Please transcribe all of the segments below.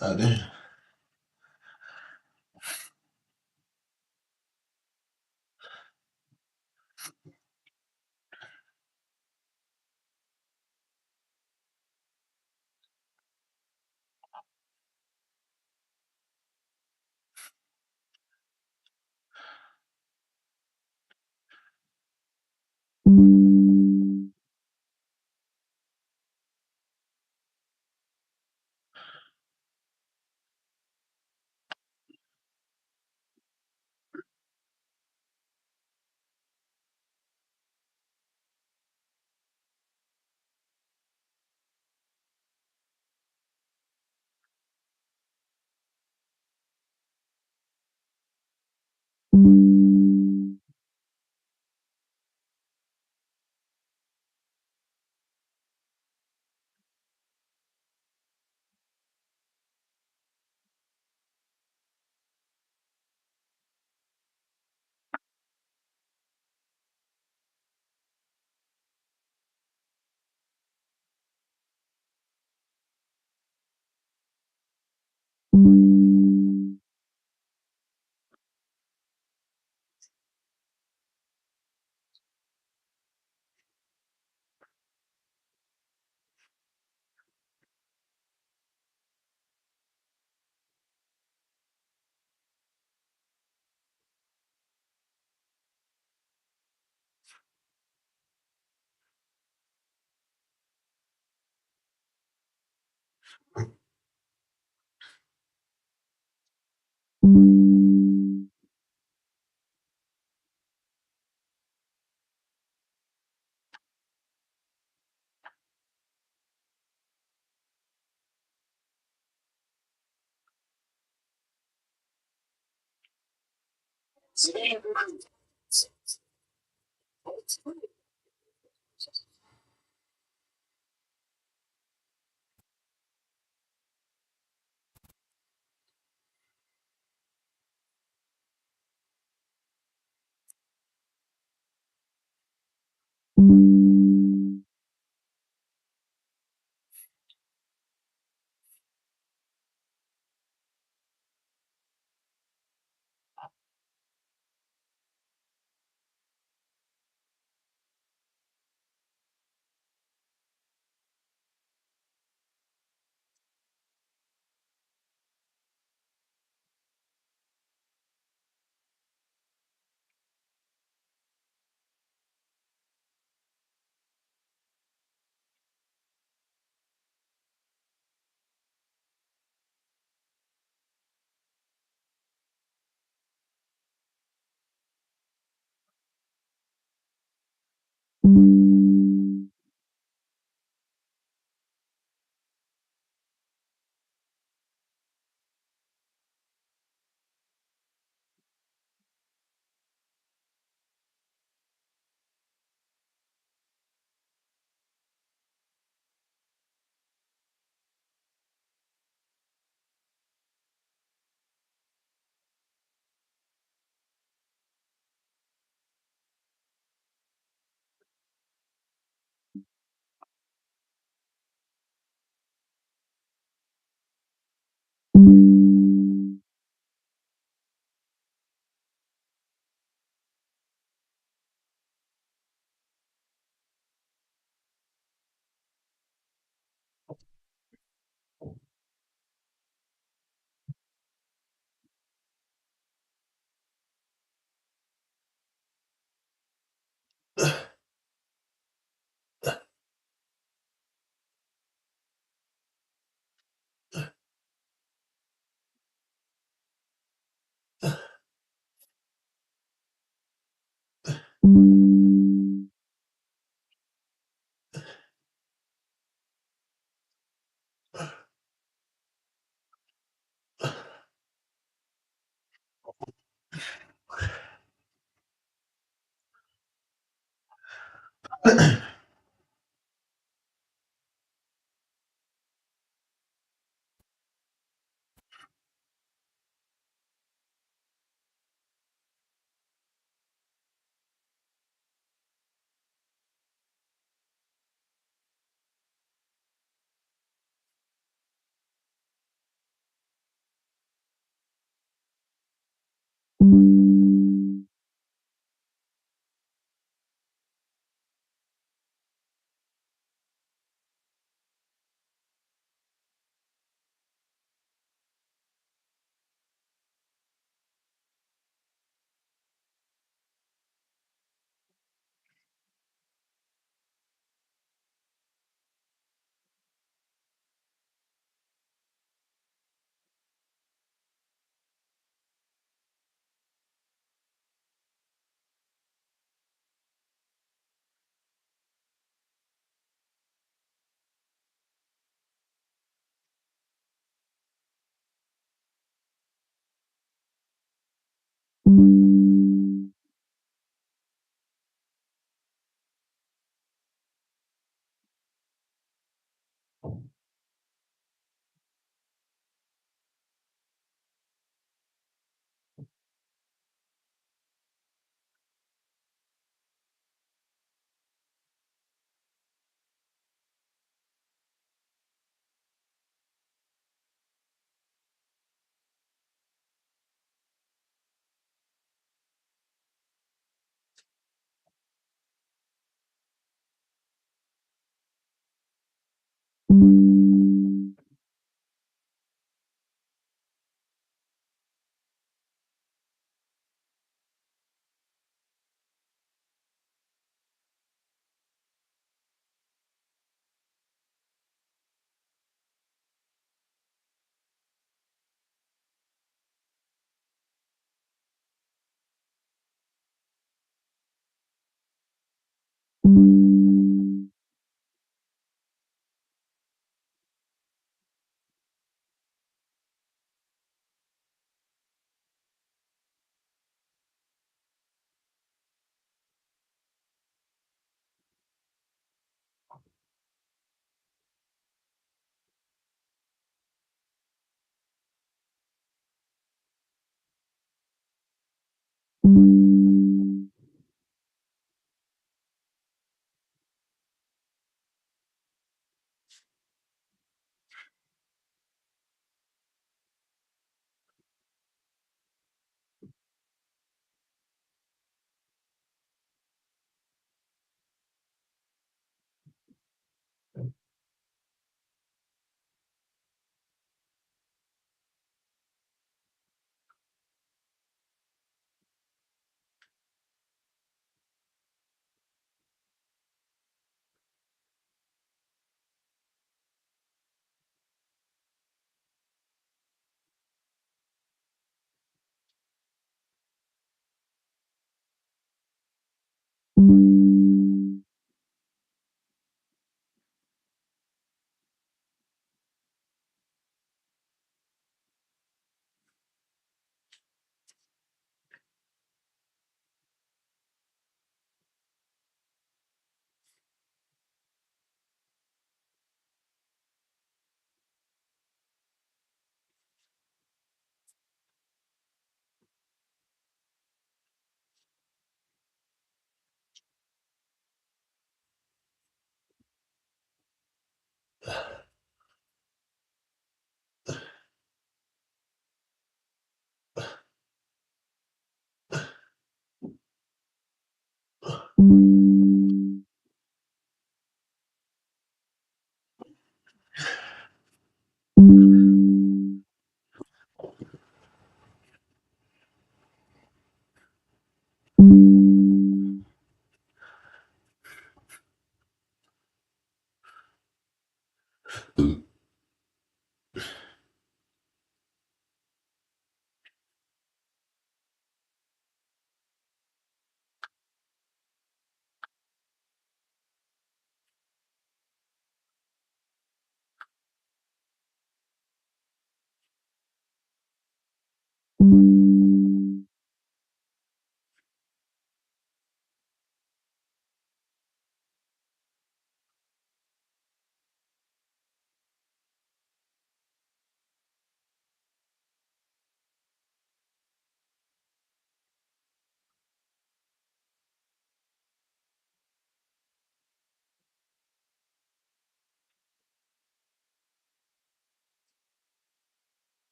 Oh, damn.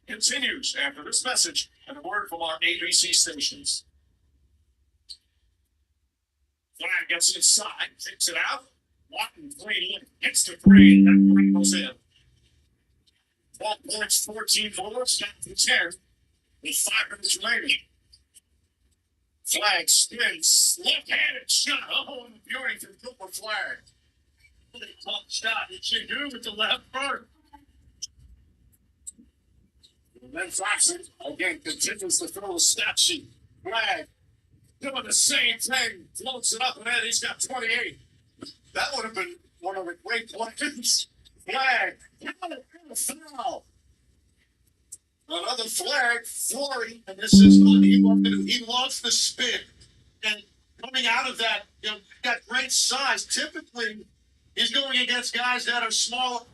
continues after this message and a word from our ABC stations. Flag gets inside, takes it out. Watton three, gets to three, that three goes in. 12 points, 14 forwards, down to 10, with 5 minutes remaining. Flag spins, left-handed shot. Oh, and the beauty from Cooper Flag. What a tough shot. It should do with the left foot. And then Flashman again continues to throw the stat sheet. Flag doing the same thing. Floats it up and in. He's got 28. That would have been one of the great plays. Flag. Foul. Another flag. Flurry. And this is what he loves the spin. And coming out of that, got great size. Typically, he's going against guys that are smaller.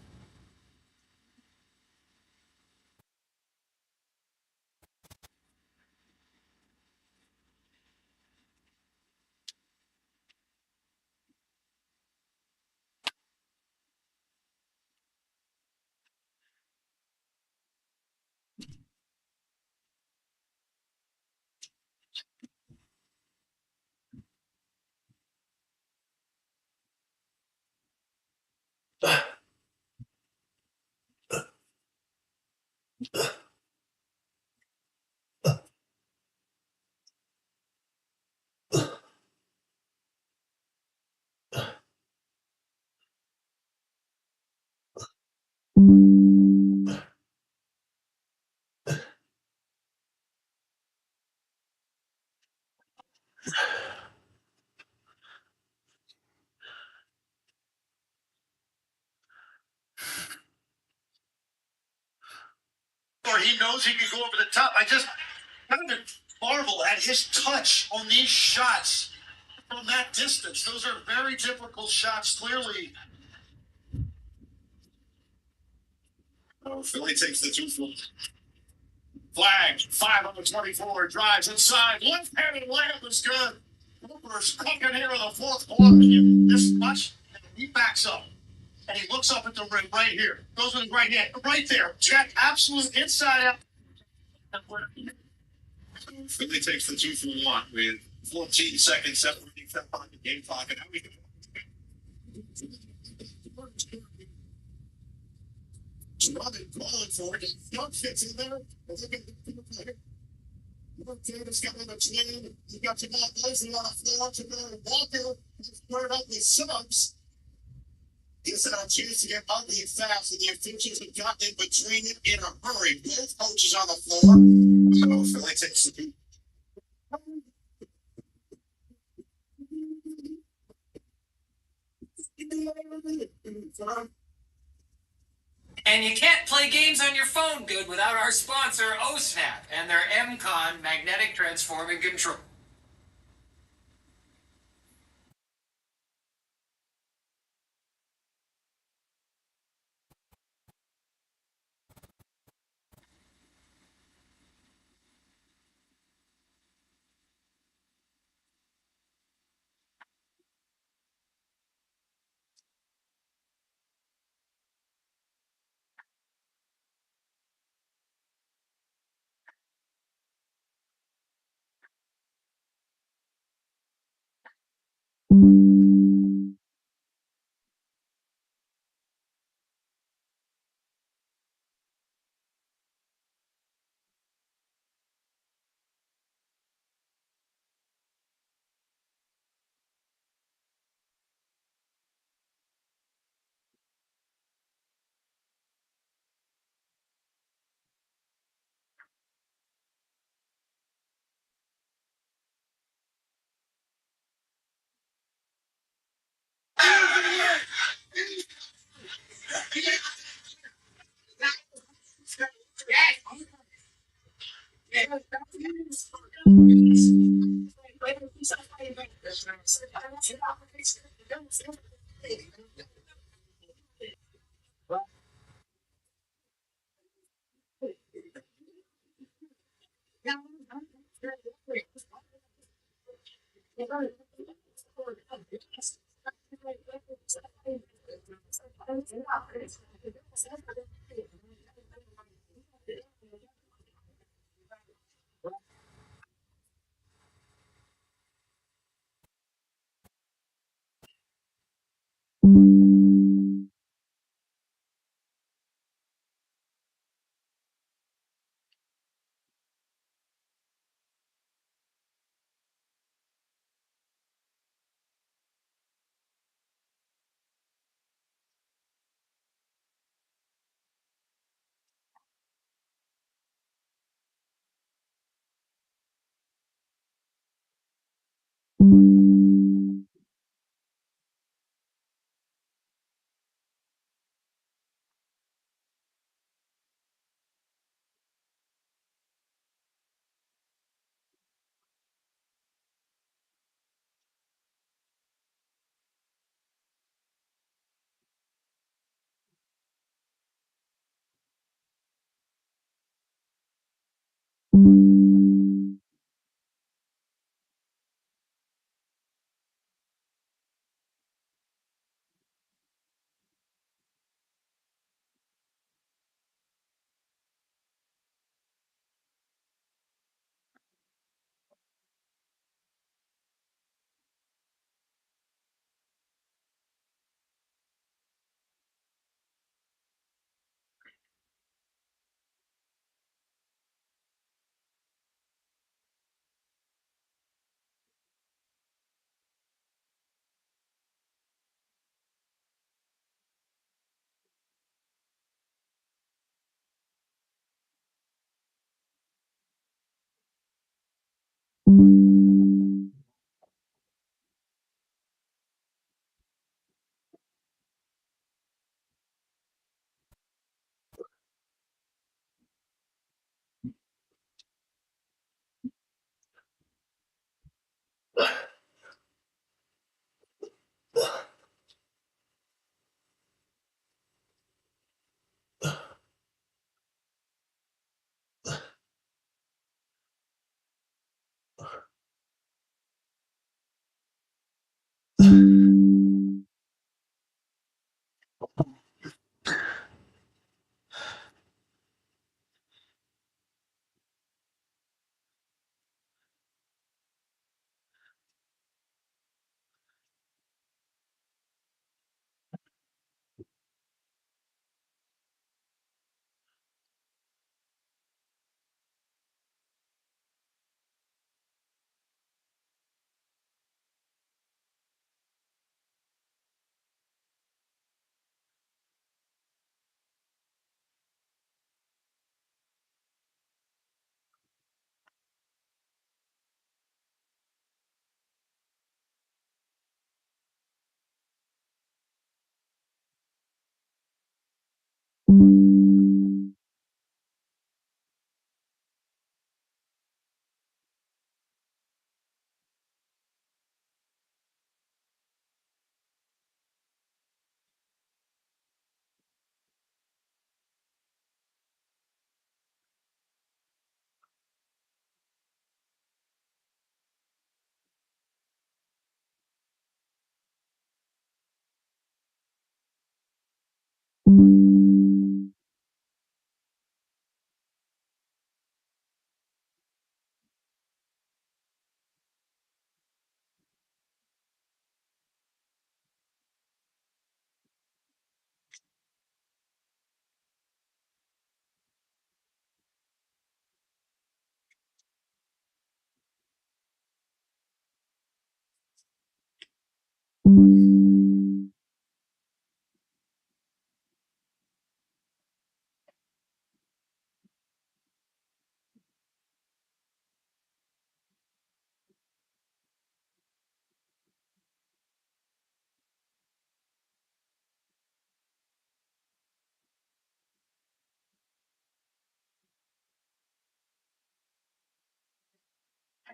Or he knows he can go over the top. I just kind of marvel at his touch on these shots from that distance. Those are very difficult shots, clearly. Oh, Philly takes the 2-4. Flag, 5 on the 24, drives inside. Left-handed layup is good. Cooper's cooking here in the fourth quarter. This much, and he backs up. And he looks up at the rim right here. Goes with his right hand. Right there. Check. Absolute inside out. Philly takes the 2-for-1 with 14 seconds separating from the game clock. And how we Robin calling for it. Young fits in there. Davis got in the train. You got your ball blazing on the floor to Barry Walker. Squared up with subs. Gives it a chance to get ugly and fast, and the officials have gotten in between it in a hurry. Both coaches on the floor. So Philly takes the And you can't play games on your phone good without our sponsor, OSNAP, and their MCON magnetic transforming control.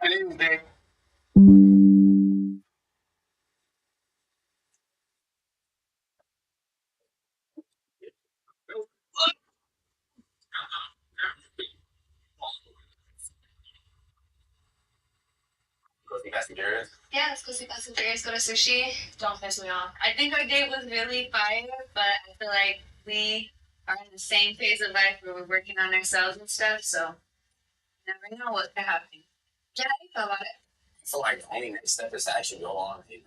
Good evening, Dave. Yeah, let's go see Fast and Furious, go to sushi. Don't piss me off. I think our date was really fire, but I feel like we are in the same phase of life where we're working on ourselves and stuff, so never know what could happen. Yeah, how do you feel about it? I feel like the only next step is to actually go on a date.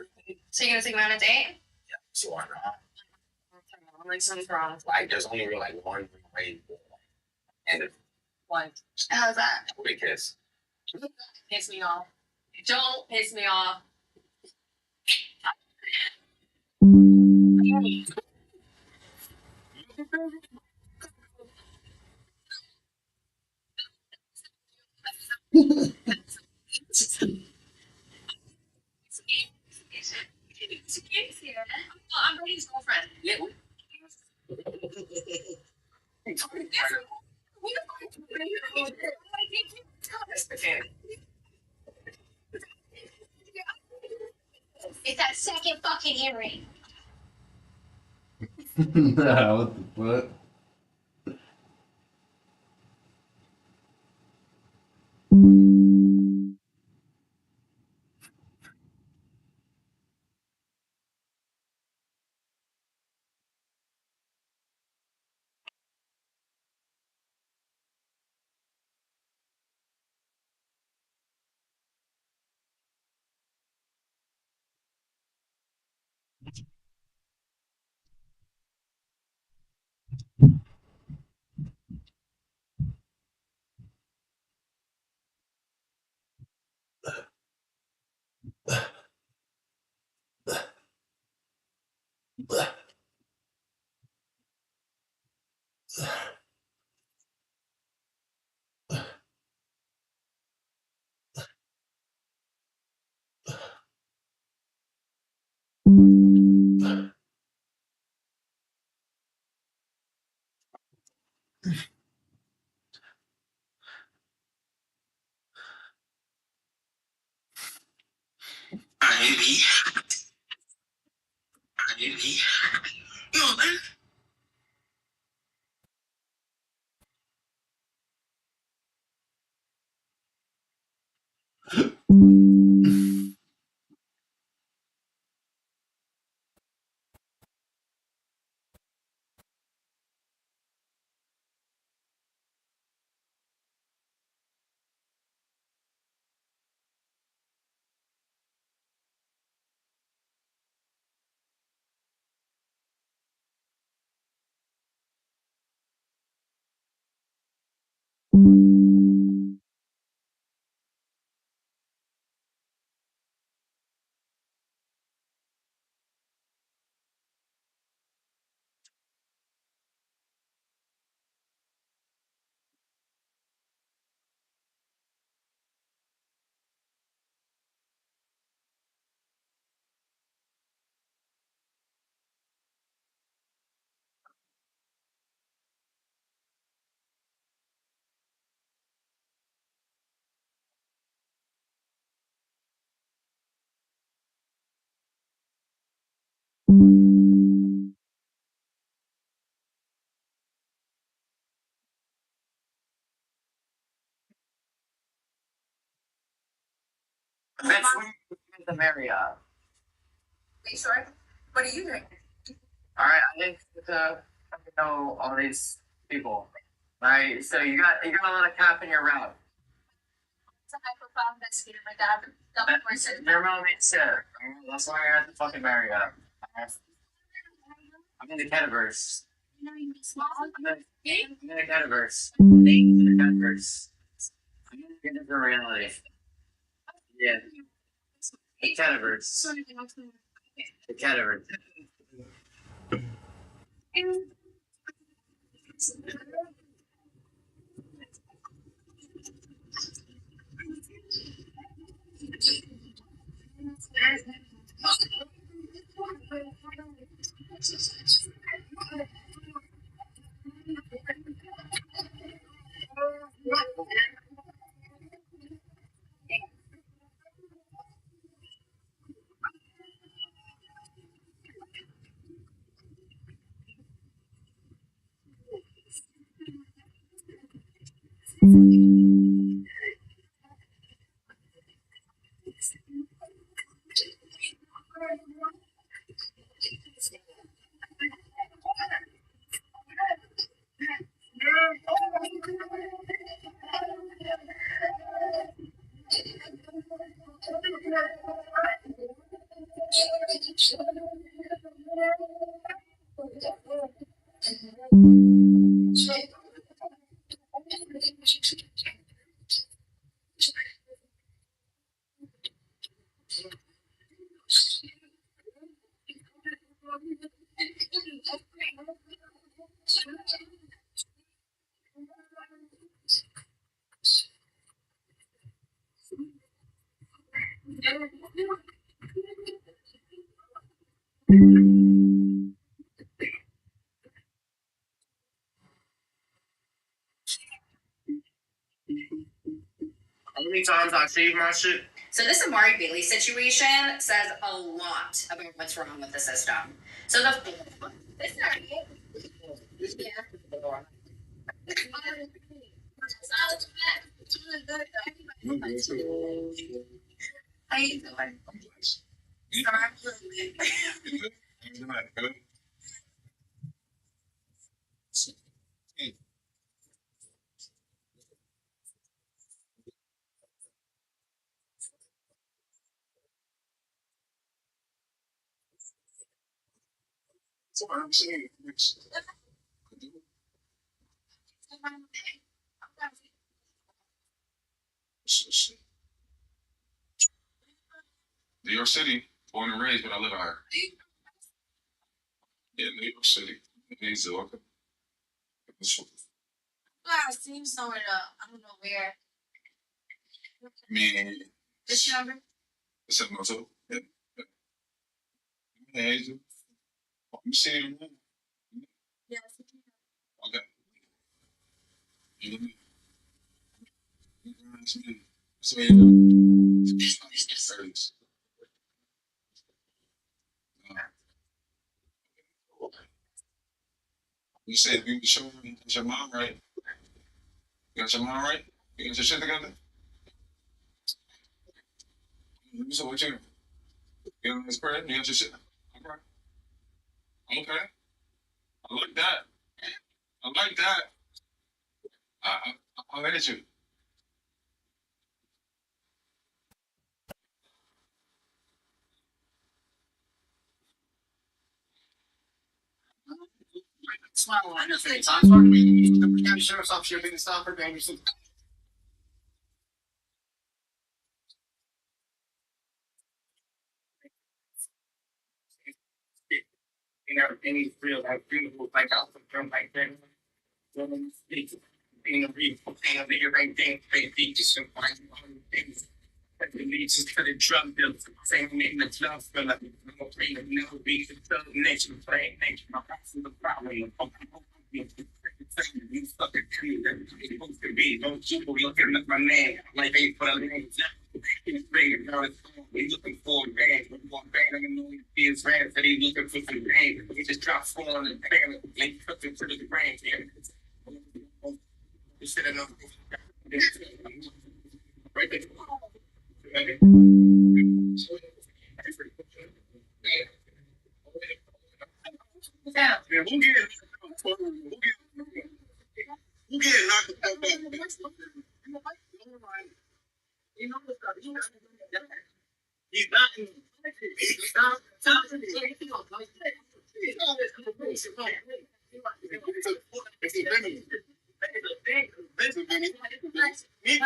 So you're gonna take me on a date? So why not? Like something's wrong. Like, there's only really like one way. And What? how's that? Because Piss me off. Don't piss me off. I'm Brady's girlfriend. Yeah. It's that second fucking earring. Nah, what the fuck? That's the Marriott. Wait, sure. What are you doing? All right, I think to know all these people. All right, so you got a lot of cap in your route. It's a high profile investigator. My dad double person. Your mom ain't Sarah. That's why you're at the fucking Marriott. I'm in the Cataverse. I'm in the Cataverse. I'm in the Cataverse. I'm in the different reality. Yeah. The Cataverse. The Cataverse. How many times I saved my shit? So this Amari Bailey situation says a lot about what's wrong with the system. So the this How you doing? That's what I'm saying. New York City, born and raised, but I live out here. Yeah, New York City. He's welcome. I've seen somewhere. I don't know where. I mean, This number? 702. Yeah. Yeah, he's I'm seeing him. Yes. Okay. You know, so, you said you show me your mom right. You got your mom right? You got your shit together? So what you got this prayer? You got your shit? Okay. Okay. I like that. I like that. I'll edit you. Smile on your face. I'm sorry. The county sheriff's office here being stopped for dangerous. You know, any real like beautiful like out from like that. Being a beautiful thing of the right thing, they just and find all the things that the leads to the drug dealers. Same name the love for like no pain of never be the drug nature play nature. My house is the problem. You fucking tree that it's supposed to be. Don't you looking at my name like they put a name. It's big, now it's we looking for a band. We want band. I know he is ran, said he's looking for some band. He just dropped 4 on the band and he took him to the brain. You should have known. Right there. Yeah. Who get knocked out that? He's not in. He's not. It's a venom. It's a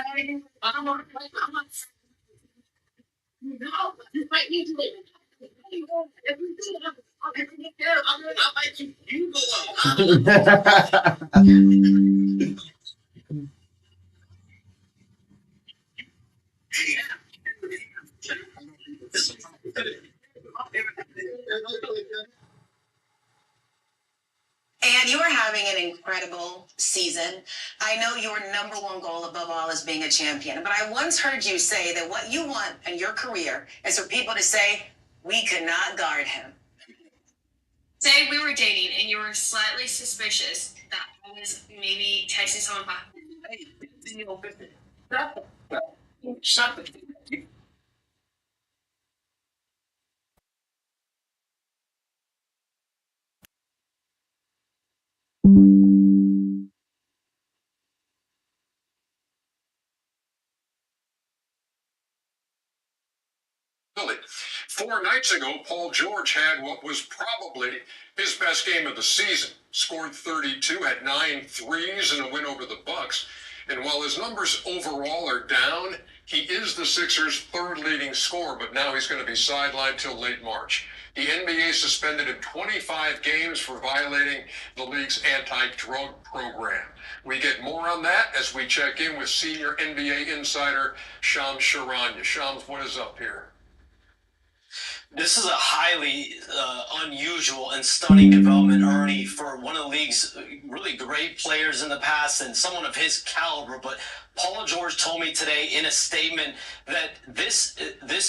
venom. You might need to. You go up. And you are having an incredible season. I know your number one goal above all is being a champion, but I once heard you say that what you want in your career is for people to say, we could not guard him. Say we were dating and you were slightly suspicious that I was maybe texting someone back. Shut the. 4 nights ago, Paul George had what was probably his best game of the season. Scored 32, had 9 threes and a win over the Bucks. And while his numbers overall are down, he is the Sixers' third leading scorer, but now he's going to be sidelined till late March. The NBA suspended him 25 games for violating the league's anti-drug program. We get more on that as we check in with senior NBA insider Shams Charania. Shams, what is up here? This is a highly unusual and stunning development, Ernie, for one of the league's really great players in the past and someone of his caliber. But Paul George told me today in a statement that this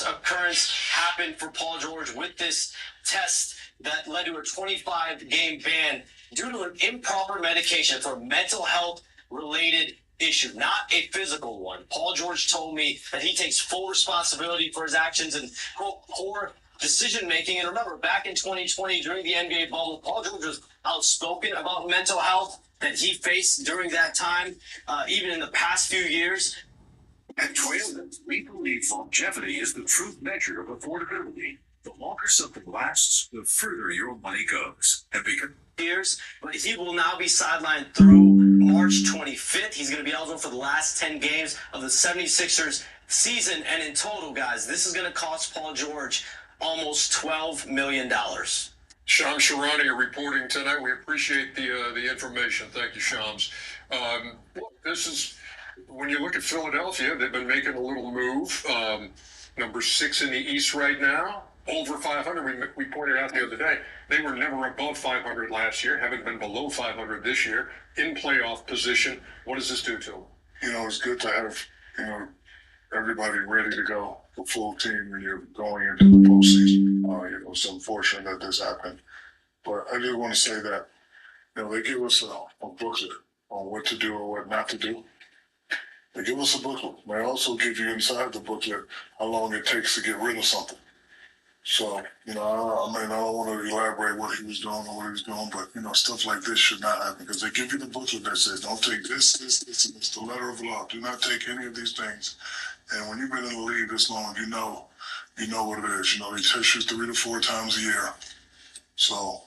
occurrence happened for Paul George with this test that led to a 25-game ban due to an improper medication for mental health related issue, not a physical one. Paul George told me that he takes full responsibility for his actions and quote, poor decision-making. And remember, back in 2020, during the NBA bubble, Paul George was outspoken about mental health that he faced during that time, even in the past few years. At Toyota, we believe longevity is the true measure of affordability. The longer something lasts, the further your money goes. And because years, but he will now be sidelined through March 25th. He's going to be eligible for the last 10 games of the 76ers season. And in total, guys, this is going to cost Paul George almost $12 million. Shams Charania reporting tonight. We appreciate the information. Thank you, Shams. This is, when you look at Philadelphia, they've been making a little move. Number 6 in the East right now, over 500. We pointed out the other day, they were never above 500 last year, haven't been below 500 this year, in playoff position. What does this do to them? You know, it's good to have, everybody ready to go, the full team when you're going into the postseason. It's unfortunate that this happened. But I do want to say that, they give us a booklet on what to do or what not to do. They give us a booklet. They also give you inside the booklet how long it takes to get rid of something. So, I don't want to elaborate what he was doing or what he was doing, but, stuff like this should not happen because they give you the booklet that says, don't take this, and it's the letter of law. Do not take any of these things. And when you've been in the league this long, you know what it is. They test you 3 to 4 times a year. So,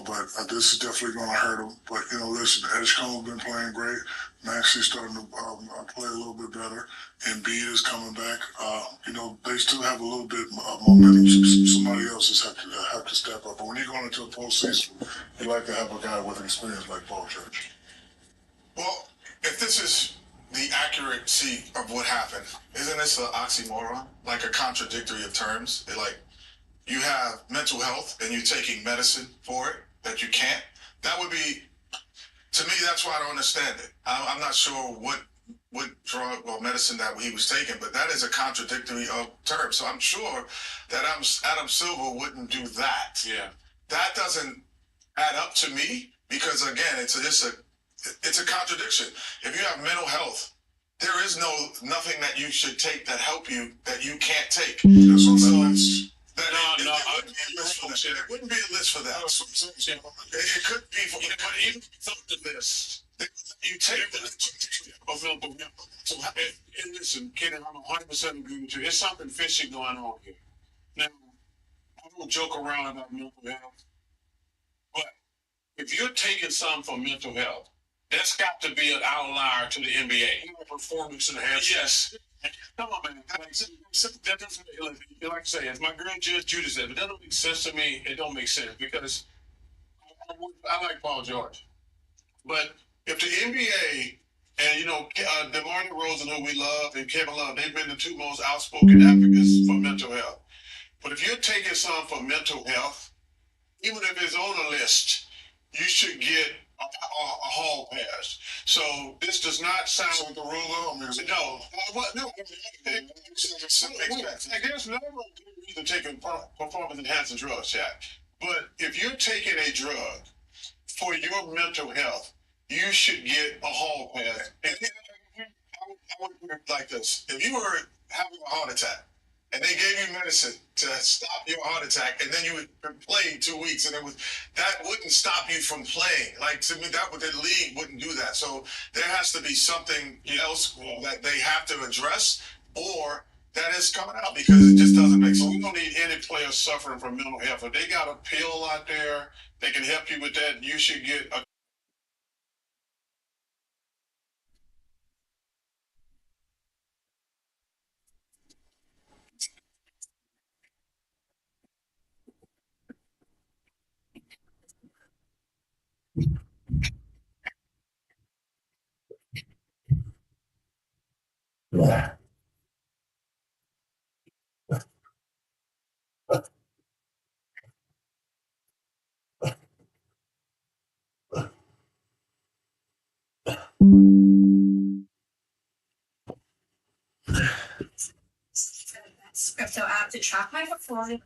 but this is definitely going to hurt them. But, listen, Edgecombe's been playing great. Maxey's starting to play a little bit better. And B is coming back. They still have a little bit of momentum. Somebody else has have to step up. But when you're going into a postseason, you like to have a guy with experience like Paul George. Well, if this is the accuracy of what happened, isn't this an oxymoron? Like a contradictory of terms? You have mental health and you're taking medicine for it that you can't. That would be, to me, that's why I don't understand it. I'm not sure what drug or medicine that he was taking, but that is a contradictory of terms. So I'm sure that Adam Silver wouldn't do that. Yeah. That doesn't add up to me because, again, it's a contradiction. If you have mental health, there is nothing that you should take that help you that you can't take. That's on the list. It wouldn't be a list for that. It could be for, but even without the list, you take that. So, and listen, Kenny, I'm 100% agree with you. There's something fishy going on here. Now, I don't joke around about mental health, but if you're taking something for mental health, that's got to be an outlier to the NBA. Performance enhancement. Yes. Come on, man. That doesn't, like I say, as my girl Judge Judy said, if it doesn't make sense to me, it don't make sense because I like Paul George. But if the NBA and, DeMar DeRozan, who we love, and Kevin Love, they've been the 2 most outspoken advocates for mental health. But if you're taking some for mental health, even if it's on a list, you should get a hall pass. So this does not sound like the rule. No. There's no reason taking performance enhancing drugs, Jack. But if you're taking a drug for your mental health, you should get a hall pass. And I would put it like this: if you were having a heart attack and they gave you medicine to stop your heart attack, and then you would play 2 weeks, and that wouldn't stop you from playing. Like, to me, the league wouldn't do that. So there has to be something else that they have to address, or that is coming out because it just doesn't make sense. don't need any players suffering from mental health. If they got a pill out there, they can help you with that. You should get a Crypto app to track my portfolio and